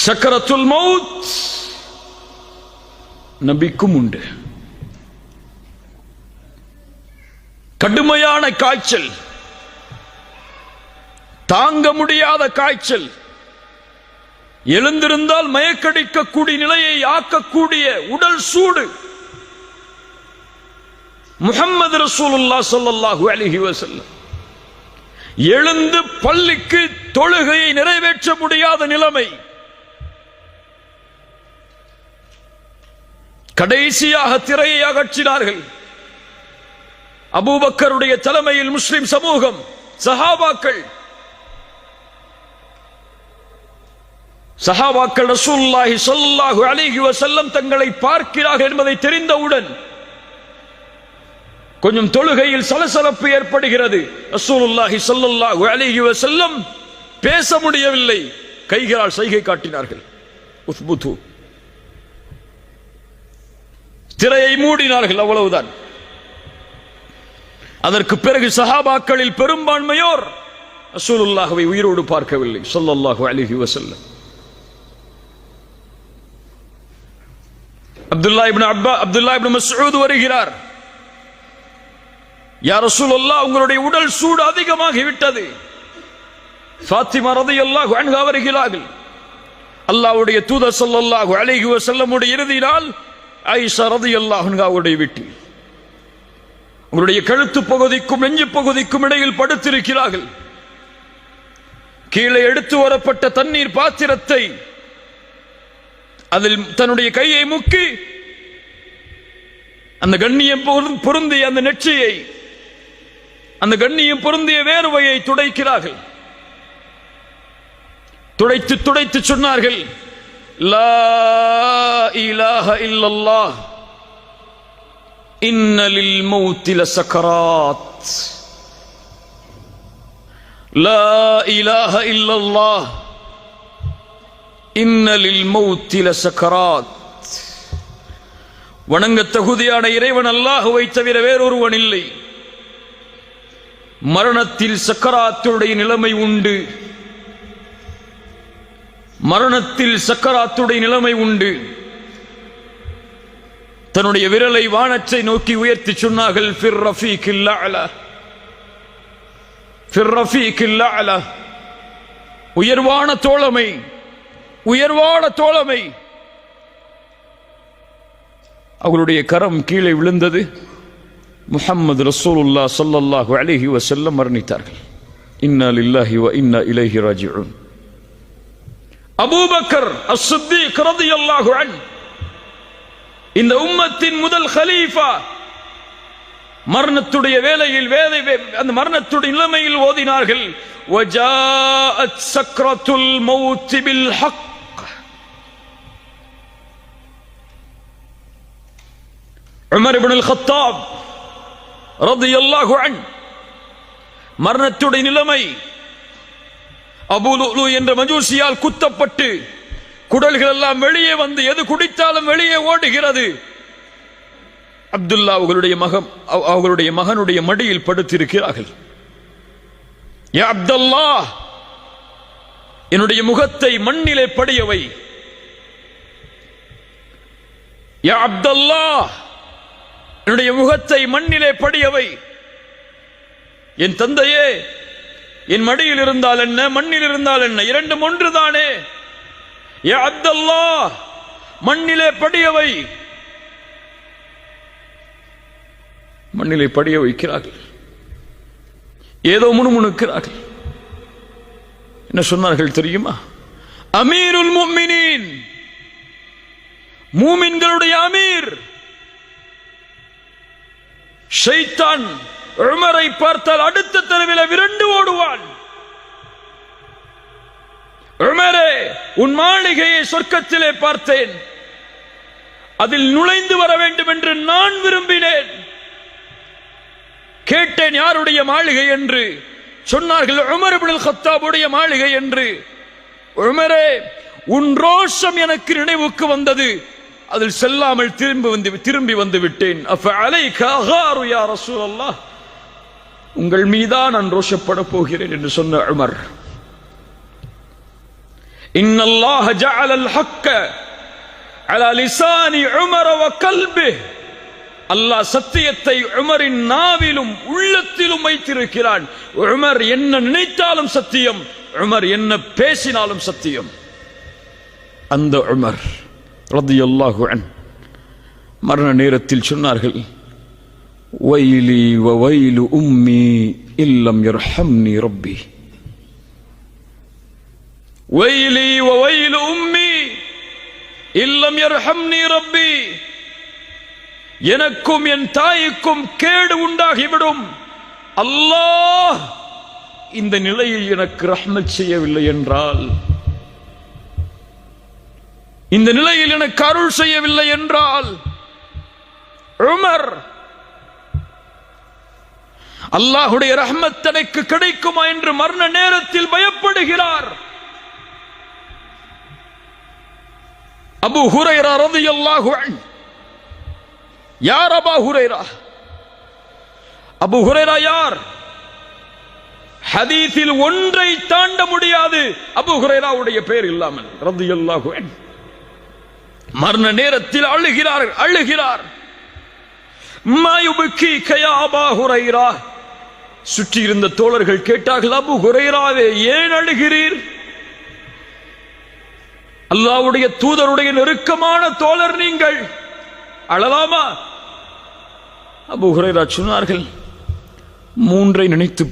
சக்கரத்துல் மௌத் நபிக்கும் உண்டு. கடுமையான காய்ச்சல், தாங்க முடியாத காய்ச்சல், எழுந்திருந்தால் மயக்கடிக்கக்கூடிய நிலையை ஆக்கக்கூடிய உடல் சூடு. முஹம்மது ரசூலுல்லாஹ் ஸல்லல்லாஹு அலைஹி வஸல்லம் எழுந்து பள்ளிக்கு தொழுகையை நிறைவேற்ற முடியாத நிலைமை. கடைசியாக திரையை அகற்றினார்கள். அபூபக்கருடைய தலைமையில் முஸ்லிம் சமூகம், சஹாபாக்கள் ரசூலுல்லாஹி ஸல்லல்லாஹு அலைஹி வஸல்லம் தங்களை பார்க்கிறார்கள் என்பதை தெரிந்தவுடன் கொஞ்சம் தொழுகையில் சலசலப்பு ஏற்படுகிறது. ரசூலுல்லாஹி ஸல்லல்லாஹு அலைஹி வஸல்லம் பேச முடியவில்லை, கைகளால் சைகை காட்டினார்கள். உஸ்புது, திரையை மூடினார்கள், அவ்வளவுதான். அதற்கு பிறகு சஹாபாக்களில் பெரும்பான்மையோர் ரசூலுல்லாஹ்வை உயிரோடு பார்க்கவில்லை ஸல்லல்லாஹு அலைஹி வஸல்லம். அப்துல்லா இப்னு மஸ்ஊத் வருகிறார். யா ரசூலல்லாஹ், உங்களுடைய உடல் சூடு அதிகமாகி விட்டது. ஃபாத்திமா ரலியல்லாஹு அன்ஹா வருகிறார்கள். அல்லாஹ்வுடைய தூதர் ஸல்லல்லாஹு அலைஹி வஸல்லமுடைய இறுதி நாள் ஆயிஷா ரலியல்லாஹு அன்ஹாவுடைய வீட்டில் உங்களுடைய கழுத்து பகுதிக்கும் நெஞ்சு பகுதிக்கும் இடையில் படுத்திருக்கிறார்கள். கீழே எடுத்து வரப்பட்ட தண்ணீர் பாத்திரத்தை அதில் தன்னுடைய கையை முக்கி அந்த கண்ணியம் பொருந்திய அந்த நெற்றியை, அந்த கண்ணியம் பொருந்திய வேர்வையை துடைக்கிறார்கள். துடைத்து துடைத்து சொன்னார்கள், லா இலாஹ இல்லல்லாஹ் இன்ன லில் மௌத்தி லசக்கராத். லா இலாஹ இல்லல்லாஹ் இன்ன லில் மௌத்தி லசக்கராத். வணங்க தகுதியான இறைவன் அல்லாஹ்வை தவிர வேறொருவன் இல்லை. மரணத்தில் சக்கராத்துடைய நிலைமை உண்டு. மரணத்தில் சக்கராத்துடைய நிலைமை உண்டு. தன்னுடைய விரலை வானத்தை நோக்கி உயர்த்தி சொன்னார்கள், ஃபிர் ரஃபீகில் அலா, ஃபிர் ரஃபீகில் அலா. உயர்வான தோழமை, உயர்வான தோழமை. அவர்களுடைய கரம் கீழே விழுந்தது. முஹம்மது ரசூலுல்லாஹ் ஸல்லல்லாஹு அலைஹி வஸல்லம் மரணித்தார்கள். இன்னா லில்லாஹி வ இன்னா இலைஹி ராஜிஊன். அபூபக்கர் அஸ்-சித்தீக் ரலியல்லாஹு அன்ஹு, இந்த உம்மத்தின் முதல் கலீஃபா, மரணத்துடைய வேளையில் அந்த மரணத்துடைய நிலைமையில் ஓதினார்கள், வஜாஅத் சக்ரத்துல் மௌத் bill Haq. Umar ibn Al-Khattab ரலியல்லாஹு அன்ஹு, மரணத்துடைய நிலைமை. அபூ லுஅ்லு என்ற மஜூசியால் குத்தப்பட்டு குடல்கள் எல்லாம் வெளியே வந்து எது குடித்தாலும் வெளியே ஓடுகிறது. அப்துல்லா அவர்களுடைய மகனுடைய மடியில் படுத்திருக்கிறார்கள். யா அப்துல்லாஹ், என்னுடைய முகத்தை மண்ணிலே படியவை. யா அப்துல்லாஹ், என்னுடைய முகத்தை மண்ணிலே படியவை. என் தந்தையே, என் மடியில் இருந்தால் என்ன, மண்ணில் இருந்தால் என்ன, இரண்டும் ஒன்றுதானே. யா அப்துல்லாஹ், மண்ணிலே படியவை. மண்ணிலே படிய வைக்கிறார்கள். ஏதோ முணுமுணுக்கிறார்கள். என்ன சொன்னார்கள் தெரியுமா? அமீருல் முஃமினீன், மூமின்களுடைய அமீர். ஷைத்தான் உமரை பார்த்தால் அடுத்த தெருவில் விரண்டு ஓடுவான். உமரே, உன் மாளிகையை சொர்க்கத்திலே பார்த்தேன், அதில் நுழைந்து வர வேண்டும் என்று நான் விரும்பினேன். கேட்டேன் யாருடைய மாளிகை என்று. சொன்னார்கள் உமர் இப்னு அல்-கத்தாபுடைய மாளிகை என்று. உமரே, உன் ரோஷம் எனக்கு நினைவுக்கு வந்தது, அதில் செல்லாமல் திரும்பி வந்து விட்டேன். அஃபஅலைக அகாரு யா ரசூலல்லாஹ், உங்கள் மீதா நான் ரோஷப்பட போகிறேன் என்று சொன்ன உமர். இன்னல்லாஹ ஜஅலல் ஹக்க அலா லிசானி உமர வ கல்பிஹ். அல்லாஹ் சத்தியத்தை உமரின் நாவிலும் உள்ளத்திலும் வைத்திருக்கிறான். உமர் என்ன நினைத்தாலும் சத்தியம், உமர் என்ன பேசினாலும் சத்தியம். அந்த உமர் ரலியல்லாஹு அன்ஹு மரண நேரத்தில் சொன்னார்கள், வைலி வ வைலு உம்மி இல்லம் யர்ஹம்னி ரப்பி. வைலி வ வைலு உம்மி இல்லம் யர்ஹம்னி ரப்பி. எனக்கும் என் தாய்க்கும் கேடு உண்டாகிவிடும், அல்லாஹ் இந்த நிலையில் எனக்கு ரஹ்மத் செய்யவில்லை என்றால், இந்த நிலையில் எனக்கு அருள் செய்யவில்லை என்றால், உமர் அல்லாஹ்வுடைய ரஹ்மத் தனக்கு கிடைக்குமா என்று மரண நேரத்தில் பயப்படுகிறார். அபூ ஹுரைரா ரலியல்லாஹு அன்ஹு. யார் அபூ ஹுரைரா? அபூ ஹுரைரா யார்? ஹதீஸில் ஒன்றை தாண்ட முடியாது அபூ ஹுரைராவுடைய பெயர் இல்லாமல் ரலியல்லாஹு அன்ஹு. மரண நேரத்தில் அழுகிறார். மா யுபகீக யா அபூ ஹுரைரா. சுற்றி இருந்த தோழர்கள் கேட்டார்கள், அபூ ஹுரைராவே ஏன் அழுகிறீர்? அல்லாஹ்வுடைய தூதருடைய நெருக்கமான தோழர் நீங்கள், அழலாமா? அபூ ஹுரைரா சொன்னார்கள், மூன்றை நினைத்து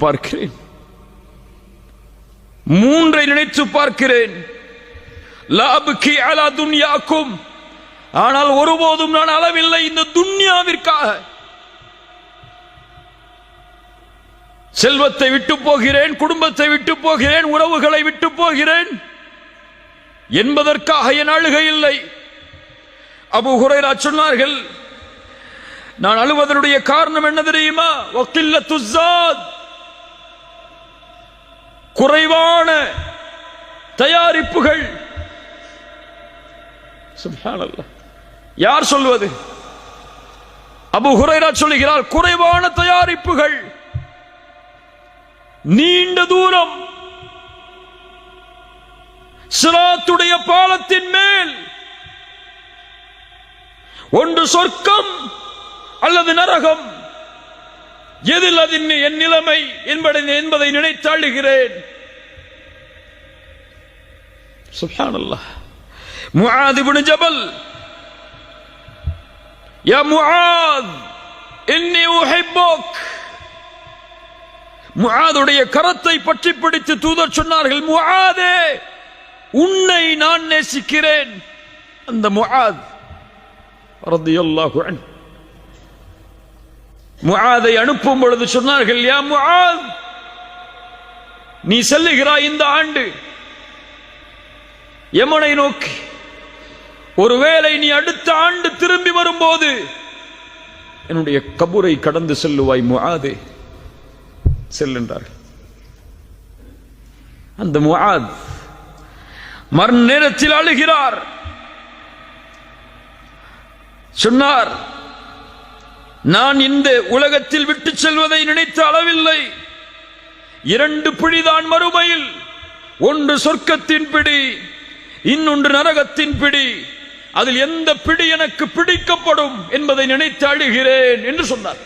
பார்க்கிறேன். லா அப்கி அலா துன்யாக்கும். ஆனால் ஒருபோதும் நான் அளவில்லை இந்த துன்யாவிற்காக. செல்வத்தை விட்டு போகிறேன், குடும்பத்தை விட்டு போகிறேன், உறவுகளை விட்டு போகிறேன் என்பதற்காக என் அழுகை இல்லை. அபூ ஹுரைரா சொன்னார்கள், நான் அழுவதனுடைய காரணம் என்ன தெரியுமா? வகில்லத்து ஸாத். குறைவான தயாரிப்புகள். சுப்ஹானல்லாஹ். யார் சொல்வது? அபூ ஹுரைரா சொல்கிறார், குறைவான தயாரிப்புகள், நீண்ட தூரம், சிராத்துடைய பாலத்தின் மேல் ஒன்று சொர்க்கம் அல்லது நரகம், எதில் அது என் நிலைமை என்பதை நினைத்து அழுகிறேன். சுப்ஹானல்லாஹ். முஆத் இப்னு ஜபல், யா முஆத் இன்னி உஹிப்புக். முஆதுடைய கரத்தை பற்றி பிடித்து தூதர் சொன்னார்கள், முஆதே உன்னை நான் நேசிக்கிறேன். அந்த முஆத் ரலியல்லாஹு அன்ஹு முஆதை அனுப்பும் பொழுது சொன்னார்கள், யா முஆத் நீ செல்லுகிறாய் இந்த ஆண்டு யமனை நோக்கி, ஒருவேளை நீ அடுத்த ஆண்டு திரும்பி வரும்போது என்னுடைய கபூரை கடந்து செல்லுவாய் முஆதே, செல்லுன்றார்கள். அந்த முஆத் மரண நேரத்தில் அழுகிறார். சொன்னார், நான் இந்த உலகத்தில் விட்டு செல்வதை நினைத்து அளவில்லை. 2 பிடிதான் மறுமையில், ஒன்று சொர்க்கத்தின் பிடி, இன்னொன்று நரகத்தின் பிடி. அதில் எந்த பிடி எனக்கு பிடிக்கப்படும் என்பதை நினைத்து அழுகிறேன் என்று சொன்னார்.